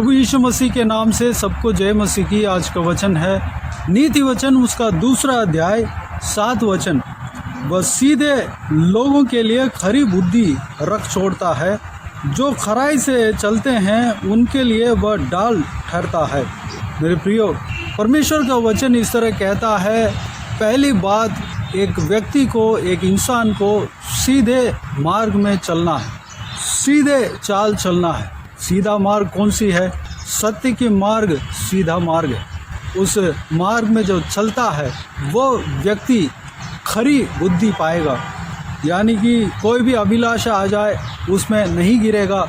प्रभु यीशु मसीह के नाम से सबको जय मसीह की। आज का वचन है नीति वचन उसका 2 अध्याय 7 वचन। वह सीधे लोगों के लिए खरी बुद्धि रख छोड़ता है, जो खराई से चलते हैं उनके लिए वह डाल ठहरता है। मेरे प्रियो, परमेश्वर का वचन इस तरह कहता है, पहली बात एक व्यक्ति को, एक इंसान को सीधे मार्ग में चलना है, सीधे चाल चलना है। सीधा मार्ग कौन सी है? सत्य की मार्ग सीधा मार्ग है। उस मार्ग में जो चलता है वो व्यक्ति खरी बुद्धि पाएगा, यानी कि कोई भी अभिलाषा आ जाए उसमें नहीं गिरेगा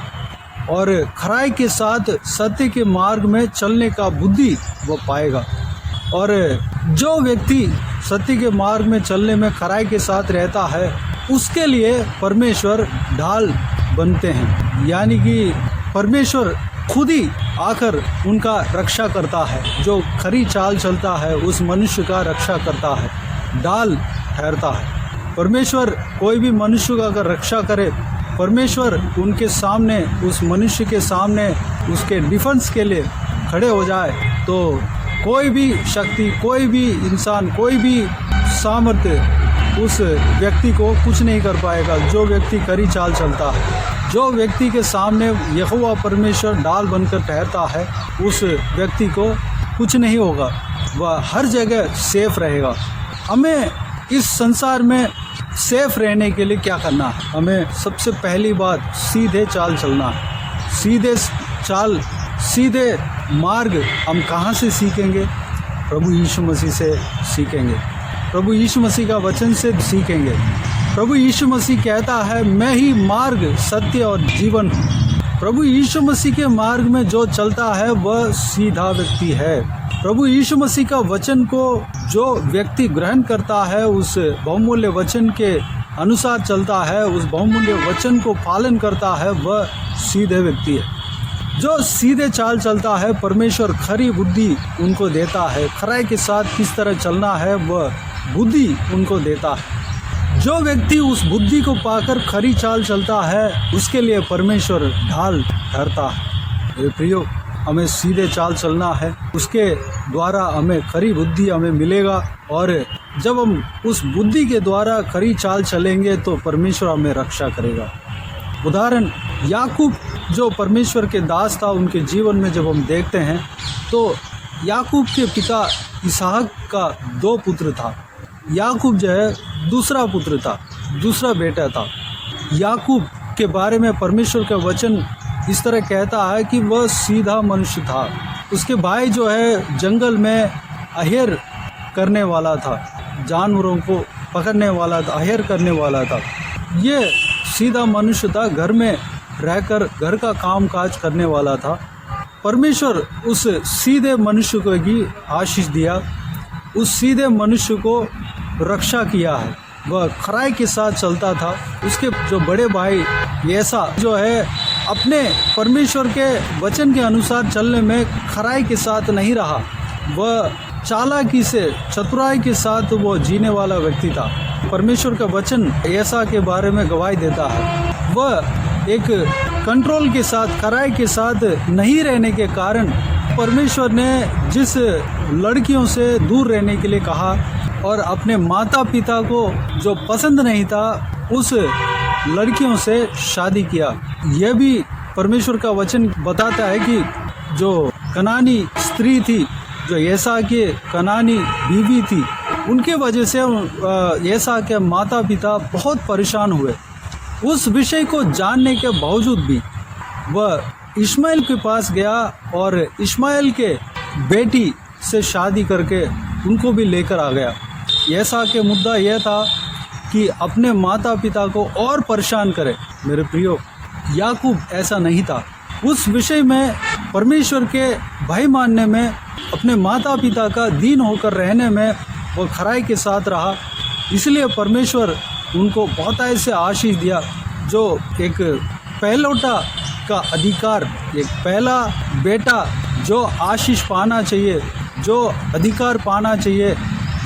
और खराई के साथ सत्य के मार्ग में चलने का बुद्धि वो पाएगा। और जो व्यक्ति सत्य के मार्ग में चलने में खराई के साथ रहता है उसके लिए परमेश्वर ढाल बनते हैं, यानी कि परमेश्वर खुद ही आकर उनका रक्षा करता है। जो खरी चाल चलता है उस मनुष्य का रक्षा करता है, ढाल ठहरता है। परमेश्वर कोई भी मनुष्य का अगर रक्षा करे, परमेश्वर उनके सामने, उस मनुष्य के सामने उसके डिफेंस के लिए खड़े हो जाए तो कोई भी शक्ति, कोई भी इंसान, कोई भी सामर्थ्य उस व्यक्ति को कुछ नहीं कर पाएगा। जो व्यक्ति खरी चाल चलता है, जो व्यक्ति के सामने यहोवा परमेश्वर ढाल बनकर ठहरता है, उस व्यक्ति को कुछ नहीं होगा, वह हर जगह सेफ रहेगा। हमें इस संसार में सेफ रहने के लिए क्या करना है? हमें सबसे पहली बात सीधे चाल चलना है। सीधे चाल, सीधे मार्ग हम कहाँ से सीखेंगे? प्रभु यीशु मसीह से सीखेंगे, प्रभु यीशु मसीह का वचन से सीखेंगे। प्रभु यीशु मसीह कहता है, मैं ही मार्ग, सत्य और जीवन हूँ। प्रभु यीशु मसीह के मार्ग में जो चलता है वह सीधा व्यक्ति है। प्रभु यीशु मसीह का वचन को जो व्यक्ति ग्रहण करता है, उस बहुमूल्य वचन के अनुसार चलता है, उस बहुमूल्य वचन को पालन करता है, वह सीधे व्यक्ति है। जो सीधे चाल चलता है, परमेश्वर खरी बुद्धि उनको देता है। खराई के साथ किस तरह चलना है वह बुद्धि उनको देता है। जो व्यक्ति उस बुद्धि को पाकर खरी चाल चलता है उसके लिए परमेश्वर ढाल ठहरता है। प्रियो, हमें सीधे चाल चलना है, उसके द्वारा हमें खरी बुद्धि हमें मिलेगा। और जब हम उस बुद्धि के द्वारा खरी चाल चलेंगे तो परमेश्वर हमें रक्षा करेगा। उदाहरण, याकूब जो परमेश्वर के दास था, उनके जीवन में जब हम देखते हैं तो याकूब के पिता इसहाक का 2 पुत्र था। याकूब जो है दूसरा पुत्र था, दूसरा बेटा था। याकूब के बारे में परमेश्वर का वचन इस तरह कहता है कि वह सीधा मनुष्य था। उसके भाई जो है जंगल में अहेर करने वाला था, जानवरों को पकड़ने वाला था, अहेर करने वाला था। ये सीधा मनुष्य था, घर में रहकर घर का काम काज करने वाला था। परमेश्वर उस सीधे मनुष्य को ही आशीष दिया, उस सीधे मनुष्य को रक्षा किया है। वह खराई के साथ चलता था। उसके जो बड़े भाई ऐसा जो है अपने परमेश्वर के वचन के अनुसार चलने में खराई के साथ नहीं रहा, वह चालाकी से, चतुराई के साथ वो जीने वाला व्यक्ति था। परमेश्वर का वचन ऐसा के बारे में गवाही देता है, वह एक कंट्रोल के साथ, खराई के साथ नहीं रहने के कारण परमेश्वर ने जिस लड़कियों से दूर रहने के लिए कहा और अपने माता पिता को जो पसंद नहीं था उस लड़कियों से शादी किया। यह भी परमेश्वर का वचन बताता है कि जो कनानी स्त्री थी, जो एसा के कनानी बीवी थी, उनके वजह से एसा के माता पिता बहुत परेशान हुए। उस विषय को जानने के बावजूद भी वह इस्माइल के पास गया और इस्माइल के बेटी से शादी करके उनको भी लेकर आ गया। ऐसा के मुद्दा यह था कि अपने माता पिता को और परेशान करे। मेरे प्रियो, याकूब ऐसा नहीं था। उस विषय में परमेश्वर के भय मानने में, अपने माता पिता का दीन होकर रहने में वो खराई के साथ रहा। इसलिए परमेश्वर उनको बहुत ऐसे आशीष दिया। जो एक पहलौठा का अधिकार, एक पहला बेटा जो आशीष पाना चाहिए, जो अधिकार पाना चाहिए,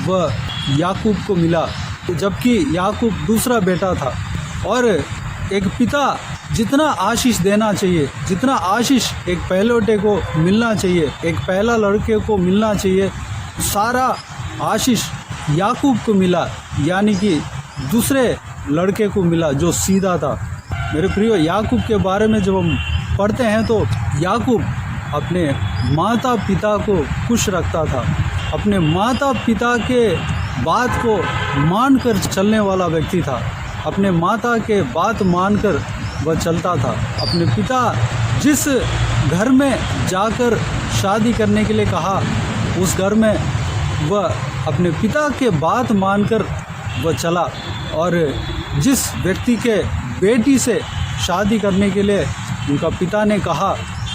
वह याकूब को मिला, जबकि याकूब दूसरा बेटा था। और एक पिता जितना आशीष देना चाहिए, जितना आशीष एक पहलौठे को मिलना चाहिए, एक पहला लड़के को मिलना चाहिए, सारा आशीष याकूब को मिला, यानी कि दूसरे लड़के को मिला जो सीधा था। मेरे प्रियो, याकूब के बारे में जब हम पढ़ते हैं तो याकूब अपने माता पिता को खुश रखता था, अपने माता पिता के बात को मानकर चलने वाला व्यक्ति था, अपने माता के बात मानकर वह चलता था। अपने पिता जिस घर में जाकर शादी करने के लिए कहा, उस घर में वह अपने पिता के बात मानकर वह चला, और जिस व्यक्ति के बेटी से शादी करने के लिए उनका पिता ने कहा,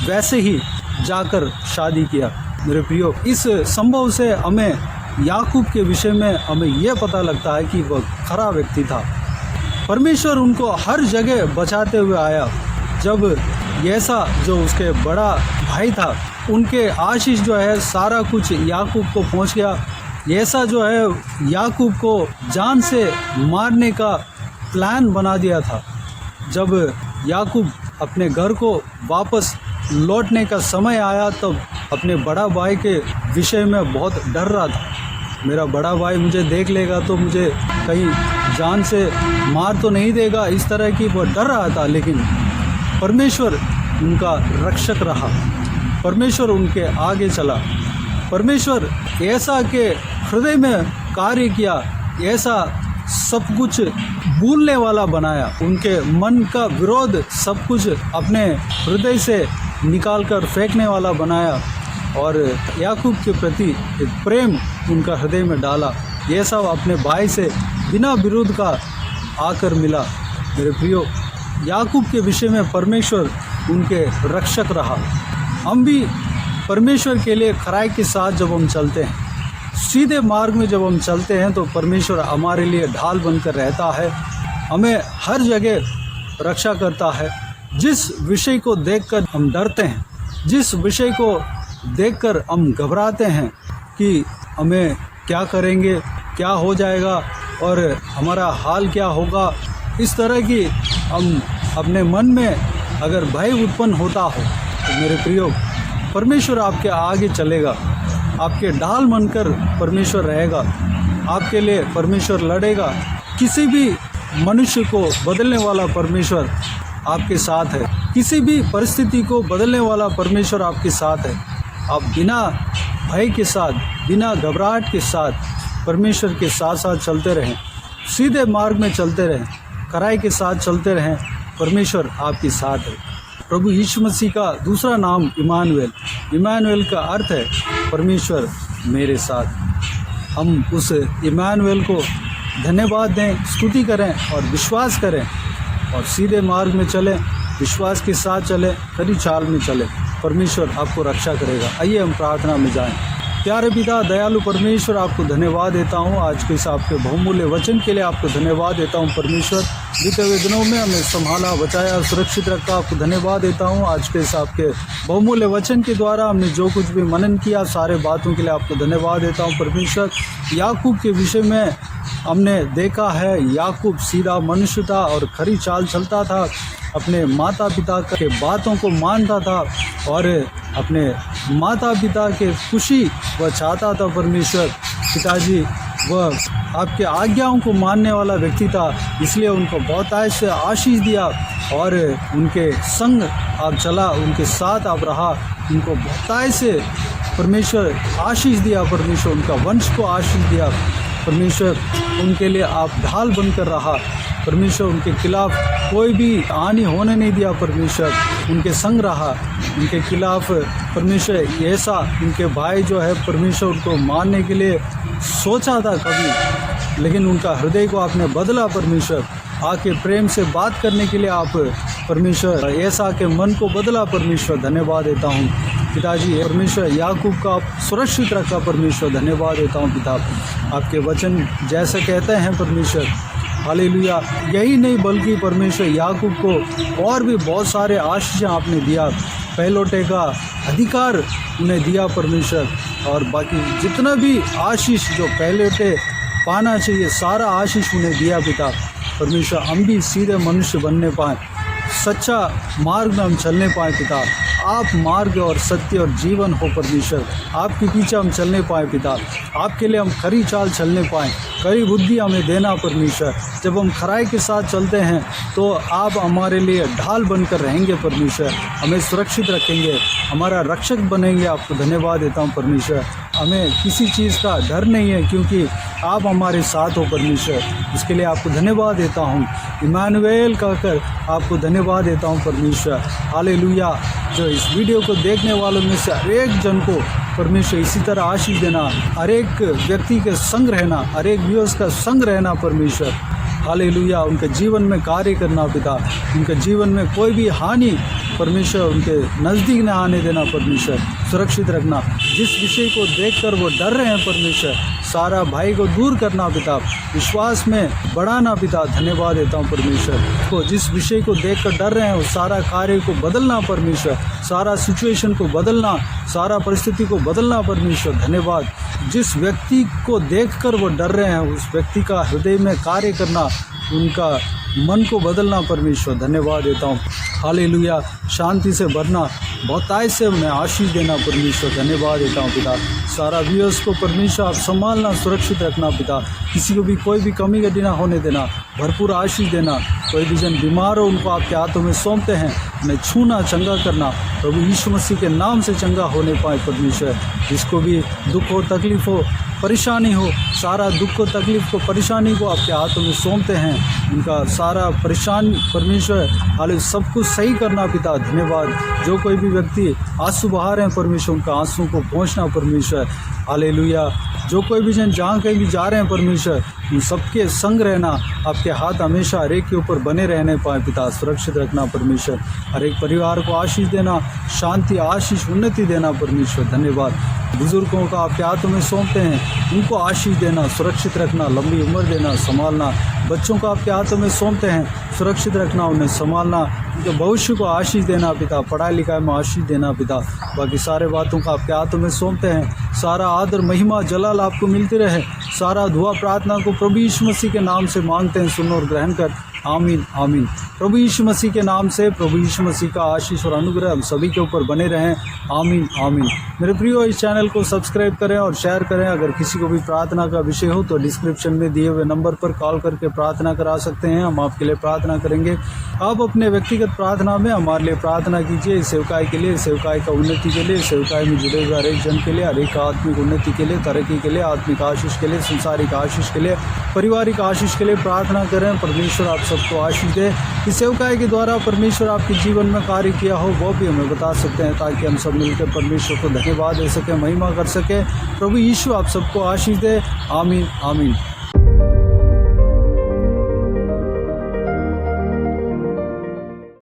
वैसे ही जाकर शादी किया। मेरे प्रियो, इस संभव से हमें याकूब के विषय में हमें यह पता लगता है कि वह खरा व्यक्ति था। परमेश्वर उनको हर जगह बचाते हुए आया। जब यैसा जो उसके बड़ा भाई था, उनके आशीष जो है सारा कुछ याकूब को पहुंच गया। यैसा जो है याकूब को जान से मारने का प्लान बना दिया था। जब याकूब अपने घर को वापस लौटने का समय आया, तब अपने बड़ा भाई के विषय में बहुत डर रहा था। मेरा बड़ा भाई मुझे देख लेगा तो मुझे कहीं जान से मार तो नहीं देगा, इस तरह की वह डर रहा था। लेकिन परमेश्वर उनका रक्षक रहा, परमेश्वर उनके आगे चला, परमेश्वर ऐसा के हृदय में कार्य किया, ऐसा सब कुछ भूलने वाला बनाया, उनके मन का विरोध सब कुछ अपने हृदय से निकालकर फेंकने वाला बनाया, और याकूब के प्रति एक प्रेम उनका हृदय में डाला। ये सब अपने भाई से बिना विरोध का आकर मिला। मेरे प्रियो, याकूब के विषय में परमेश्वर उनके रक्षक रहा। हम भी परमेश्वर के लिए खराई के साथ जब हम चलते हैं, सीधे मार्ग में जब हम चलते हैं, तो परमेश्वर हमारे लिए ढाल बनकर रहता है, हमें हर जगह रक्षा करता है। जिस विषय को देखकर हम डरते हैं, जिस विषय को देखकर हम घबराते हैं कि हमें क्या करेंगे, क्या हो जाएगा और हमारा हाल क्या होगा, इस तरह की हम अपने मन में अगर भय उत्पन्न होता हो, तो मेरे प्रियो, परमेश्वर आपके आगे चलेगा, आपके ढाल बनकर परमेश्वर रहेगा, आपके लिए परमेश्वर लड़ेगा। किसी भी मनुष्य को बदलने वाला परमेश्वर आपके साथ है, किसी भी परिस्थिति को बदलने वाला परमेश्वर आपके साथ है। आप बिना भय के साथ, बिना घबराहट के साथ परमेश्वर के साथ साथ चलते रहें, सीधे मार्ग में चलते रहें, खराई के साथ चलते रहें, परमेश्वर आपके साथ है। प्रभु यीशु मसीह का दूसरा नाम इमानुएल, इमानुएल का अर्थ है परमेश्वर मेरे साथ। हम उस इमानुएल को धन्यवाद दें, स्तुति करें और विश्वास करें, और सीधे मार्ग में चलें, विश्वास के साथ चलें, खरी चाल में चलें। परमेश्वर आपको रक्षा करेगा। आइए हम प्रार्थना में जाएं। प्यारे पिता, दयालु परमेश्वर, आपको धन्यवाद देता हूँ आज के इस आपके बहुमूल्य वचन के लिए। आपको धन्यवाद देता हूँ परमेश्वर, बीते हुए दिनों में हमें संभाला, बचाया, सुरक्षित रखा। आपको धन्यवाद देता हूँ आज के इस आपके बहुमूल्य वचन के द्वारा हमने जो कुछ भी मनन किया, सारे बातों के लिए आपको धन्यवाद देता हूँ परमेश्वर। याकूब के विषय में हमने देखा है, याकूब सीधा मनुष्य था और खरी चाल चलता था, अपने माता पिता के बातों को मानता था और अपने माता पिता के खुशी वह चाहता था परमेश्वर। पिताजी वह आपके आज्ञाओं को मानने वाला व्यक्ति था, इसलिए उनको बहुतायत से आशीष दिया और उनके संग आप चला, उनके साथ आप रहा, उनको बहुतायत से परमेश्वर आशीष दिया, परमेश्वर उनका वंश को आशीष दिया, परमेश्वर उनके लिए आप ढाल बनकर रहा, परमेश्वर उनके खिलाफ कोई भी हानि होने नहीं दिया, परमेश्वर उनके संग रहा, उनके खिलाफ परमेश्वर ऐसा उनके भाई जो है परमेश्वर उनको मारने के लिए सोचा था कभी, लेकिन उनका हृदय को आपने बदला परमेश्वर, आके प्रेम से बात करने के लिए आप परमेश्वर ऐसा के मन को बदला परमेश्वर। धन्यवाद देता हूँ पिताजी, परमेश्वर याकूब का आप सुरक्षित रखा परमेश्वर। धन्यवाद देता हूँ पिता, आपके वचन जैसे कहते हैं परमेश्वर, हालेलुया। यही नहीं बल्कि परमेश्वर याकूब को और भी बहुत सारे आशीष आपने दिया, पहलौठे का अधिकार उन्हें दिया परमेश्वर, और बाकी जितना भी आशीष जो पहलौठे पाना चाहिए सारा आशीष उन्हें दिया पिता। परमेश्वर हम भी सीधे मनुष्य बनने पाएँ, सच्चा मार्ग में हम चलने पाएँ पिता। आप मार्ग और सत्य और जीवन हो परमेश्वर, आपके पीछे हम चलने पाएँ पिता। आपके लिए हम खरी चाल चलने पाएँ, खरी बुद्धि हमें देना परमेश्वर। जब हम खराई के साथ चलते हैं तो आप हमारे लिए ढाल बनकर रहेंगे परमेश्वर, हमें सुरक्षित रखेंगे, हमारा रक्षक बनेंगे। आपको धन्यवाद देता हूँ परमेश्वर। हमें किसी चीज़ का डर नहीं है क्योंकि आप हमारे साथ हो परमेश्वर। इसके लिए आपको धन्यवाद देता हूँ। इमानुएल कहकर आपको धन्यवाद देता हूँ परमेश्वर। हालेलुया। जो इस वीडियो को देखने वालों में से हर एक जन को परमेश्वर इसी तरह आशीष देना, हर एक व्यक्ति के संग रहना, हर एक व्यूअर्स का संग रहना परमेश्वर। हालेलुया। उनके जीवन में कार्य करना पिता, उनके जीवन में कोई भी हानि परमेश्वर उनके नज़दीक न आने देना परमेश्वर। सुरक्षित रखना। जिस विषय को देखकर वो डर रहे हैं परमेश्वर, सारा भाई को दूर करना पिता, विश्वास में बढ़ाना पिता। धन्यवाद देता हूँ परमेश्वर। तो जिस विषय को देखकर डर रहे हैं उस सारा कार्य को बदलना परमेश्वर, सारा सिचुएशन को बदलना, सारा परिस्थिति को बदलना परमेश्वर। धन्यवाद। जिस व्यक्ति को देखकर वो डर रहे हैं उस व्यक्ति का हृदय में कार्य करना, उनका मन को बदलना परमेश्वर। धन्यवाद देता हूँ। हालेलुया। शांति से भरना, बहुतायत से उन्हें आशीष देना परमेश्वर। धन्यवाद देता हूँ पिता। सारा व्यूअर्स को परमेश्वर आप संभालना, सुरक्षित रखना पिता। किसी को भी कोई भी कमी गड्डी ना होने देना, भरपूर आशीष देना। कोई भी जन बीमार हो उनको आपके हाथों में सौंपते हैं, उन्हें छूना, चंगा करना। प्रभु यीशु मसीह के नाम से चंगा होने पाए परमेश्वर। जिसको भी दुख हो, तकलीफ हो, परेशानी हो, सारा दुख को, तकलीफ को, परेशानी को आपके हाथों में सौंपते हैं। उनका सारा परेशान परमेश्वर हाल सब कुछ सही करना पिता। धन्यवाद। जो कोई भी व्यक्ति आंसू बहा रहे हैं परमेश्वर, उनका आंसू को पहुंचना परमेश्वर। हालेलुया। जो कोई भी जन जहाँ कहीं भी जा रहे हैं परमेश्वर, उन सबके संग रहना, आपके हाथ हमेशा हर एक के ऊपर बने रहने पाए पिता। सुरक्षित रखना परमेश्वर। हर एक परिवार को आशीष देना, शांति, आशीष, उन्नति देना परमेश्वर। धन्यवाद। बुजुर्गों का आपके हाथों में सौंपते हैं, उनको आशीष देना, सुरक्षित रखना, लंबी उम्र देना, संभालना। बच्चों को आपके हाथों में सौंपते हैं, सुरक्षित रखना, उन्हें संभालना, उनके भविष्य को आशीष देना पिता। पढ़ाई लिखाई में आशीष देना पिता। बाकी सारे बातों को आपके हाथों में सौंपते हैं। सारा आदर, महिमा, जलाल आपको मिलती रहे। सारा दुआ प्रार्थना को प्रभु यीशु मसीह के नाम से मांगते हैं, सुनो और ग्रहण कर। आमीन आमीन। प्रभु यीशु मसीह के नाम से प्रभु यीशु मसीह का आशीष और अनुग्रह हम सभी के ऊपर बने रहें। आमीन आमीन। मेरे प्रियो, इस चैनल को सब्सक्राइब करें और शेयर करें। अगर किसी को भी प्रार्थना का विषय हो तो डिस्क्रिप्शन में दिए हुए नंबर पर कॉल करके प्रार्थना करा सकते हैं। हम आपके लिए प्रार्थना करेंगे। आप अपने व्यक्तिगत प्रार्थना में हमारे लिए प्रार्थना कीजिए। इस सेवकाई के लिए, सेवकाई का उन्नति के लिए, सेवकाई में जुड़े हुए हर एक जन के लिए, हर एक आत्मिक उन्नति के लिए, तरक्की के लिए, आत्मिक आशीष के लिए, संसारिक आशीष के लिए, पारिवारिक आशीष के लिए प्रार्थना करें। परमेश्वर आप सबको आशीष दे। इस सेवकाई के द्वारा परमेश्वर आपके जीवन में कार्य किया हो वो भी हमें बता सकते हैं, ताकि हम सब मिलकर परमेश्वर को धन्यवाद दे सकें, महिमा कर सकें। प्रभु यीशु आप सबको आशीष दे। आमीन आमीन।